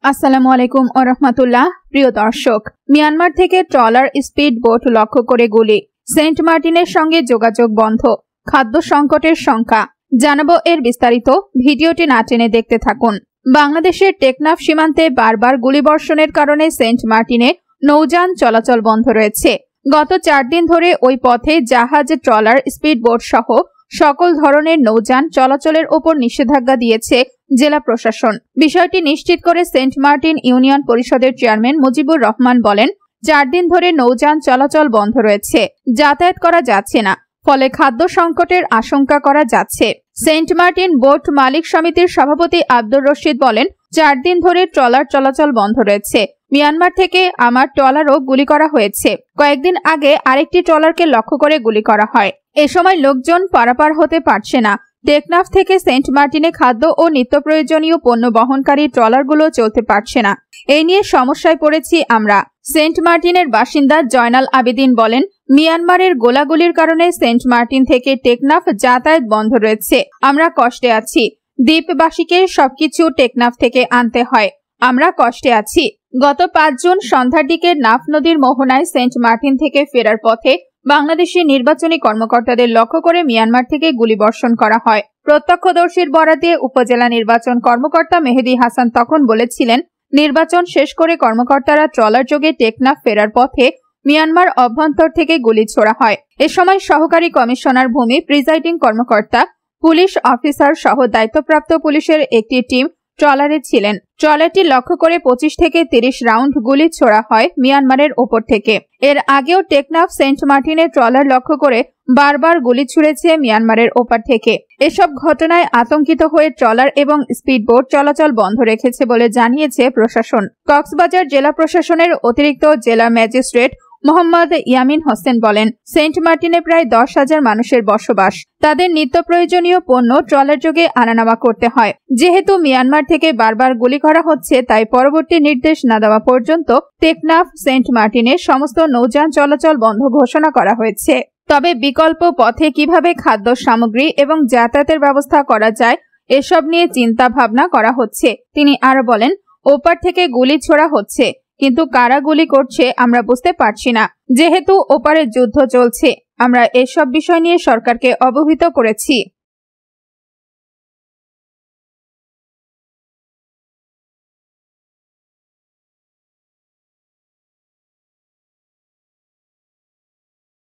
আসসালামু আলাইকুম ওয়া রাহমাতুল্লাহ। প্রিয় দর্শক, মিয়ানমার থেকে ট্রলার স্পিড বোট লক্ষ্য করে গুলি, সেন্ট মার্টিনের সঙ্গে যোগাযোগ বন্ধ, খাদ্য সংকটের শঙ্কা। জানাবো এর বিস্তারিত, ভিডিওটি না টেনে দেখতে থাকুন। বাংলাদেশের টেকনাফ সীমান্তে বারবার গুলিবর্ষণের কারণে সেন্ট মার্টিনে নৌযান চলাচল বন্ধ রয়েছে। গত 4 দিন ধরে ওই পথে জাহাজ, ট্রলার, স্পিড বোট সহ সকল ধরনের নৌযান চলাচলের ওপর নিষেধাজ্ঞা দিয়েছে জেলা প্রশাসন। বিষয়টি নিশ্চিত করে সেন্ট মার্টিন ইউনিয়ন পরিষদের চেয়ারম্যান মুজিবুর রহমান বলেন, 4 দিন ধরে নৌযান চলাচল বন্ধ রয়েছে, যাতায়াত করা যাচ্ছে না, ফলে খাদ্য সংকটের আশঙ্কা করা যাচ্ছে। সেন্ট মার্টিন বোট মালিক সমিতির সভাপতি আব্দুর রশিদ বলেন, 4 দিন ধরে ট্রলার চলাচল বন্ধ রয়েছে। মিয়ানমার থেকে আমার ট্রলারও গুলি করা হয়েছে। কয়েকদিন আগে আরেকটি ট্রলারকে লক্ষ্য করে গুলি করা হয়। এ সময় লোকজন পারাপার হতে পারছে না। টেকনাফ থেকে সেন্ট মার্টিনে খাদ্য ও নিত্য প্রয়োজনীয় পণ্য বহনকারী ট্রলারগুলো চলতে পারছে না। এই নিয়ে সমস্যায় পড়েছি আমরা। সেন্ট মার্টিনের বাসিন্দা জয়নাল আবেদিন বলেন, মিয়ানমারের গোলাগুলির কারণে সেন্ট মার্টিন থেকে টেকনাফ যাতায়াত বন্ধ রয়েছে। আমরা কষ্টে আছি। দ্বীপবাসীকে সবকিছু টেকনাফ থেকে আনতে হয়। আমরা কষ্টে আছি। গত 5 জুন সন্ধ্যার দিকে নাফ নদীর মোহনায় সেন্ট মার্টিন থেকে ফেরার পথে বাংলাদেশের নির্বাচনী কর্মকর্তাদের লক্ষ্য করে মিয়ানমার থেকে গুলিবর্ষণ করা হয়। প্রত্যক্ষদর্শীর বরাতে উপজেলা নির্বাচন কর্মকর্তা মেহেদী হাসান তখন বলেছিলেন, নির্বাচন শেষ করে কর্মকর্তারা ট্রলার যোগে টেকনাফ ফেরার পথে মিয়ানমার অভ্যন্তর থেকে গুলি ছোড়া হয়। এ সময় সহকারী কমিশনার ভূমি, প্রিজাইডিং কর্মকর্তা, পুলিশ অফিসার সহ দায়িত্বপ্রাপ্ত পুলিশের একটি টিম ট্রলারে ছিলেন। ট্রলারটি লক্ষ্য করে 25 থেকে 30 রাউন্ড গুলি ছোড়া হয় মিয়ানমারের ওপর থেকে। এর আগেও টেকনাফ সেন্ট মার্টিনের ট্রলার লক্ষ্য করে বারবার গুলি ছুড়েছে মিয়ানমারের ওপার থেকে। এসব ঘটনায় আতঙ্কিত হয়ে ট্রলার এবং স্পিড বোট চলাচল বন্ধ রেখেছে বলে জানিয়েছে প্রশাসন। কক্সবাজার জেলা প্রশাসনের অতিরিক্ত জেলা ম্যাজিস্ট্রেট মোহাম্মদ ইয়ামিন হোসেন বলেন, সেন্ট মার্টিনে প্রায় 10,000 মানুষের বসবাস। তাদের নিত্য প্রয়োজনীয় পণ্য ট্রলার যোগে আনানেওয়া করতে হয়। যেহেতু মিয়ানমার থেকে বারবার গুলি করা হচ্ছে, তাই পরবর্তী নির্দেশ না দেওয়া পর্যন্ত টেকনাফ সেন্ট মার্টিনের সমস্ত নৌযান চলাচল বন্ধ ঘোষণা করা হয়েছে। তবে বিকল্প পথে কিভাবে খাদ্য সামগ্রী এবং যাতায়াতের ব্যবস্থা করা যায়, এসব নিয়ে চিন্তা ভাবনা করা হচ্ছে। তিনি আরো বলেন, ওপার থেকে গুলি ছোড়া হচ্ছে, কিন্তু কারা গুলি করছে আমরা বুঝতে পারছি না। যেহেতু ওপারে যুদ্ধ চলছে, আমরা এসব বিষয় নিয়ে সরকারকে অবহিত করেছি।